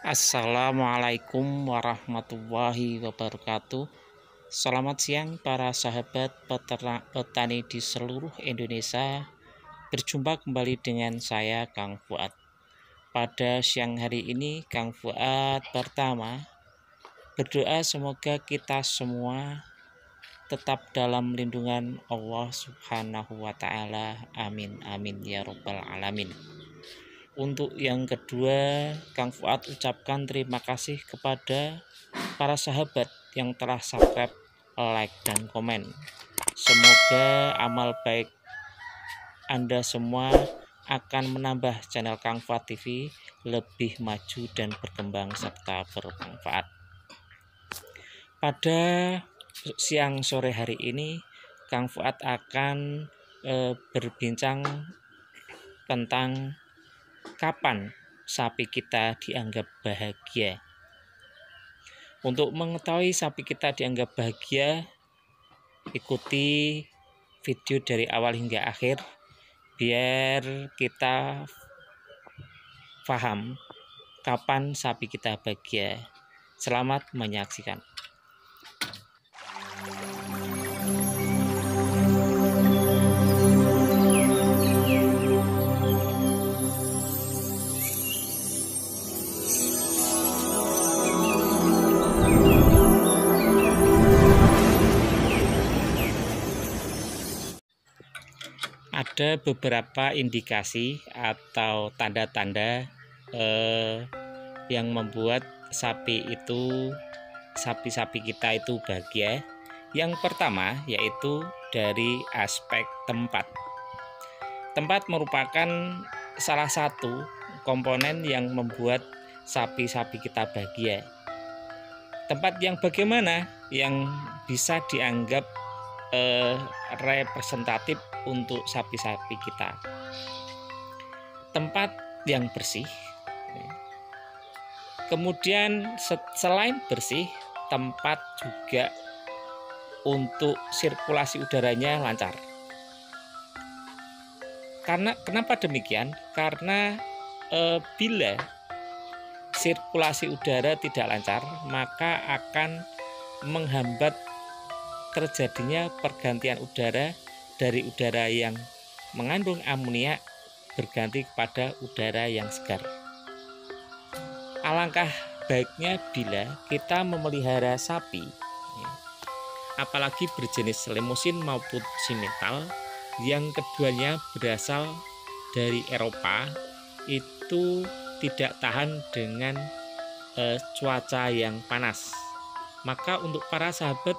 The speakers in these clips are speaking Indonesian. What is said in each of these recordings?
Assalamualaikum warahmatullahi wabarakatuh. Selamat siang para sahabat peternak petani di seluruh Indonesia. Berjumpa kembali dengan saya Kang Fuad. Pada siang hari ini Kang Fuad pertama berdoa semoga kita semua tetap dalam lindungan Allah Subhanahu wa taala. Amin amin ya rabbal alamin. Untuk yang kedua, Kang Fuad ucapkan terima kasih kepada para sahabat yang telah subscribe, like, dan komen. Semoga amal baik Anda semua akan menambah channel Kang Fuad TV lebih maju dan berkembang serta bermanfaat. Pada siang sore hari ini, Kang Fuad akan berbincang tentang kapan sapi kita dianggap bahagia. Untuk mengetahui sapi kita dianggap bahagia, ikuti video dari awal hingga akhir biar kita paham kapan sapi kita bahagia. Selamat menyaksikan. Ada beberapa indikasi atau tanda-tanda yang membuat sapi kita itu bahagia. Yang pertama yaitu dari aspek tempat. Tempat merupakan salah satu komponen yang membuat sapi-sapi kita bahagia. Tempat yang bagaimana yang bisa dianggap representatif untuk sapi-sapi kita? Tempat yang bersih, kemudian selain bersih, tempat juga untuk sirkulasi udaranya lancar. Kenapa demikian? Karena bila sirkulasi udara tidak lancar, maka akan menghambat terjadinya pergantian udara dari udara yang mengandung amoniak berganti kepada udara yang segar. Alangkah baiknya bila kita memelihara sapi, apalagi berjenis lemusin maupun simental, yang keduanya berasal dari Eropa, itu tidak tahan dengan cuaca yang panas. Maka untuk para sahabat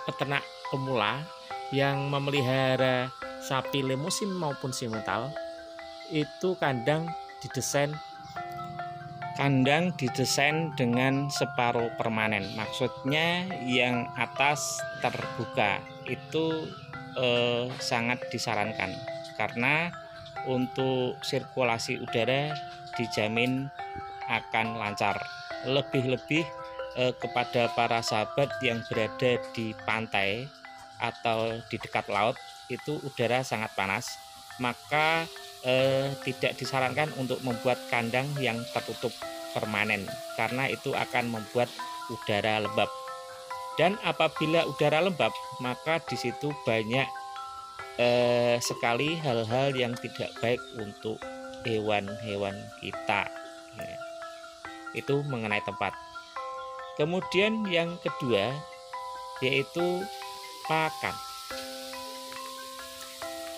peternak pemula yang memelihara sapi lemusin maupun simental, itu kandang didesain dengan separuh permanen. Maksudnya yang atas terbuka itu sangat disarankan karena untuk sirkulasi udara dijamin akan lancar. Lebih-lebih kepada para sahabat yang berada di pantai atau di dekat laut, itu udara sangat panas, maka tidak disarankan untuk membuat kandang yang tertutup permanen karena itu akan membuat udara lembab. Dan apabila udara lembab, maka di situ banyak sekali hal-hal yang tidak baik untuk hewan-hewan kita. Itu mengenai tempat. Kemudian yang kedua yaitu pakan.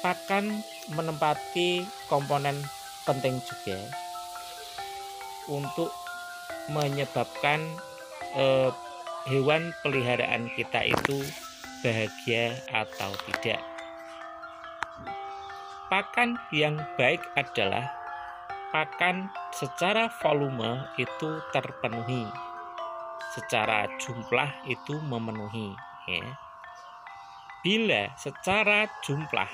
Pakan menempati komponen penting juga untuk menyebabkan hewan peliharaan kita itu bahagia atau tidak. Pakan yang baik adalah pakan secara volume itu terpenuhi, secara jumlah itu memenuhi, ya. Bila secara jumlah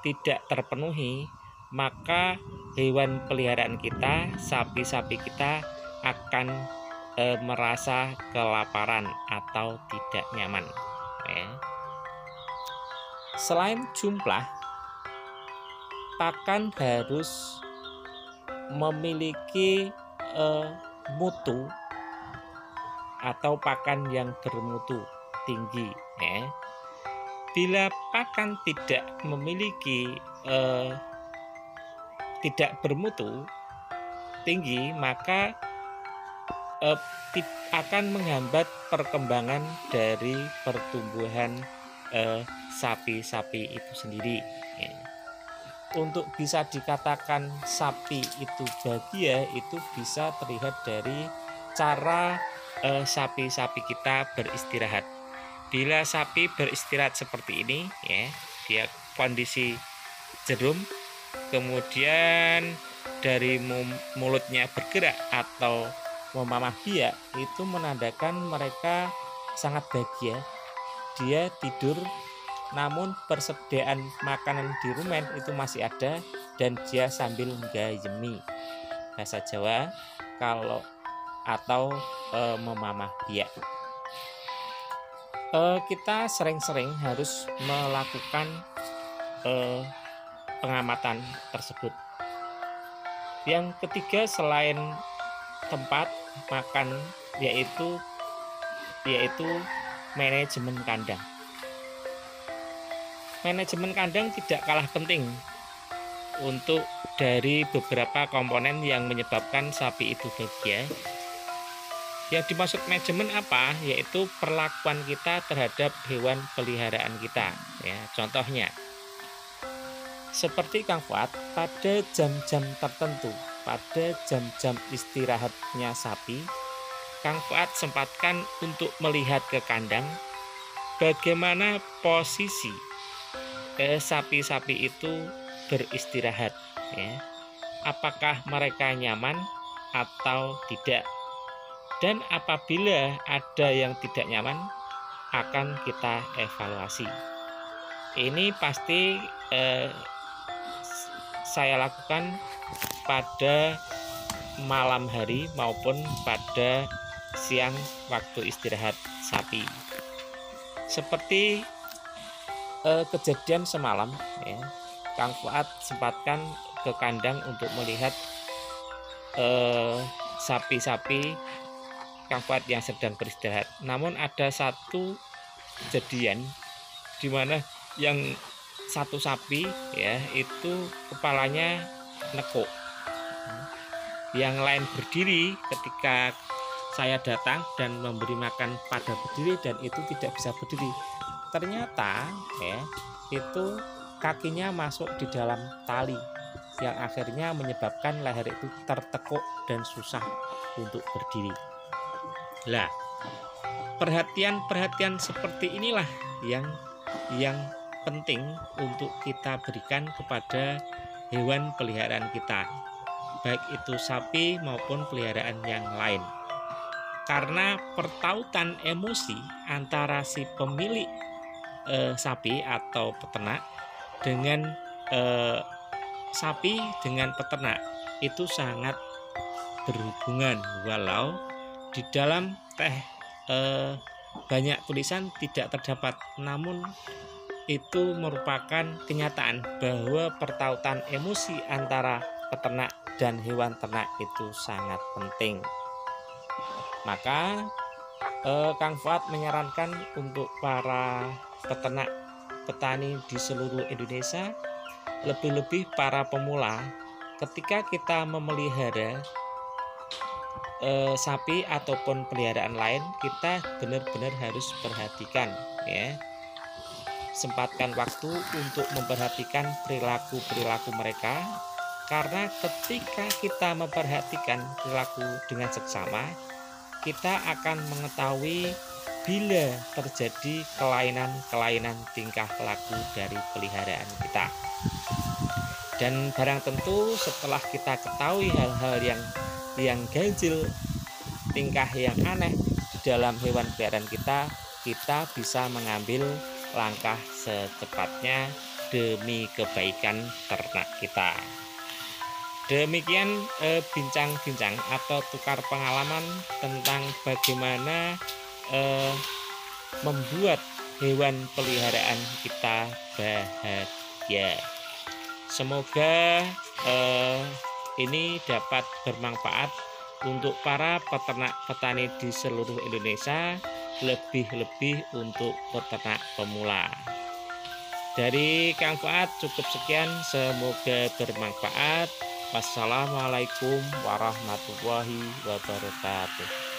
tidak terpenuhi, maka hewan peliharaan kita, sapi-sapi kita akan merasa kelaparan atau tidak nyaman, ya. Selain jumlah, pakan harus memiliki mutu atau pakan yang bermutu tinggi. Bila pakan tidak memiliki tidak bermutu tinggi, maka akan menghambat perkembangan dari pertumbuhan sapi-sapi itu sendiri. Untuk bisa dikatakan sapi itu bahagia itu bisa terlihat dari cara sapi-sapi kita beristirahat. Bila sapi beristirahat seperti ini, dia kondisi jerum, kemudian dari mulutnya bergerak atau memamah biak, itu menandakan mereka sangat bahagia. Dia tidur, namun persediaan makanan di rumen itu masih ada dan dia sambil menggayemi, bahasa Jawa atau memamah biak. Kita sering-sering harus melakukan pengamatan tersebut. Yang ketiga, selain tempat makan, yaitu manajemen kandang. Manajemen kandang tidak kalah penting untuk dari beberapa komponen yang menyebabkan sapi itu bahagia. Yang dimaksud manajemen apa? Yaitu perlakuan kita terhadap hewan peliharaan kita. Contohnya, seperti Kang Fuad, pada jam-jam tertentu, pada jam-jam istirahatnya sapi, Kang Fuad sempatkan untuk melihat ke kandang bagaimana posisi sapi-sapi itu beristirahat. Apakah mereka nyaman atau tidak? Dan apabila ada yang tidak nyaman, akan kita evaluasi. Ini pasti saya lakukan pada malam hari maupun pada siang waktu istirahat sapi. Seperti kejadian semalam, Kang Fuad sempatkan ke kandang untuk melihat sapi-sapi Kang Fuad yang sedang beristirahat. Namun ada satu kejadian di mana yang satu sapi itu kepalanya nekuk, yang lain berdiri ketika saya datang dan memberi makan pada berdiri, dan itu tidak bisa berdiri. Ternyata itu kakinya masuk di dalam tali yang akhirnya menyebabkan leher itu tertekuk dan susah untuk berdiri. Lah, perhatian seperti inilah yang penting untuk kita berikan kepada hewan peliharaan kita, baik itu sapi maupun peliharaan yang lain. Karena pertautan emosi antara si pemilik sapi atau peternak dengan sapi dengan peternak itu sangat berhubungan, walau di dalam banyak tulisan tidak terdapat, namun itu merupakan kenyataan bahwa pertautan emosi antara peternak dan hewan ternak itu sangat penting. Maka Kang Fuad menyarankan untuk para peternak petani di seluruh Indonesia, lebih-lebih para pemula, ketika kita memelihara sapi ataupun peliharaan lain, kita benar-benar harus perhatikan, sempatkan waktu untuk memperhatikan perilaku mereka, karena ketika kita memperhatikan perilaku dengan seksama, kita akan mengetahui bila terjadi kelainan tingkah laku dari peliharaan kita. Dan barang tentu setelah kita ketahui hal-hal yang ganjil, tingkah yang aneh di dalam hewan peliharaan kita bisa mengambil langkah secepatnya demi kebaikan ternak kita. Demikian bincang-bincang atau tukar pengalaman tentang bagaimana membuat hewan peliharaan kita bahagia. Semoga ini dapat bermanfaat untuk para peternak petani di seluruh Indonesia, lebih-lebih untuk peternak pemula. Dari Kang Fuad cukup sekian, semoga bermanfaat. Wassalamualaikum warahmatullahi wabarakatuh.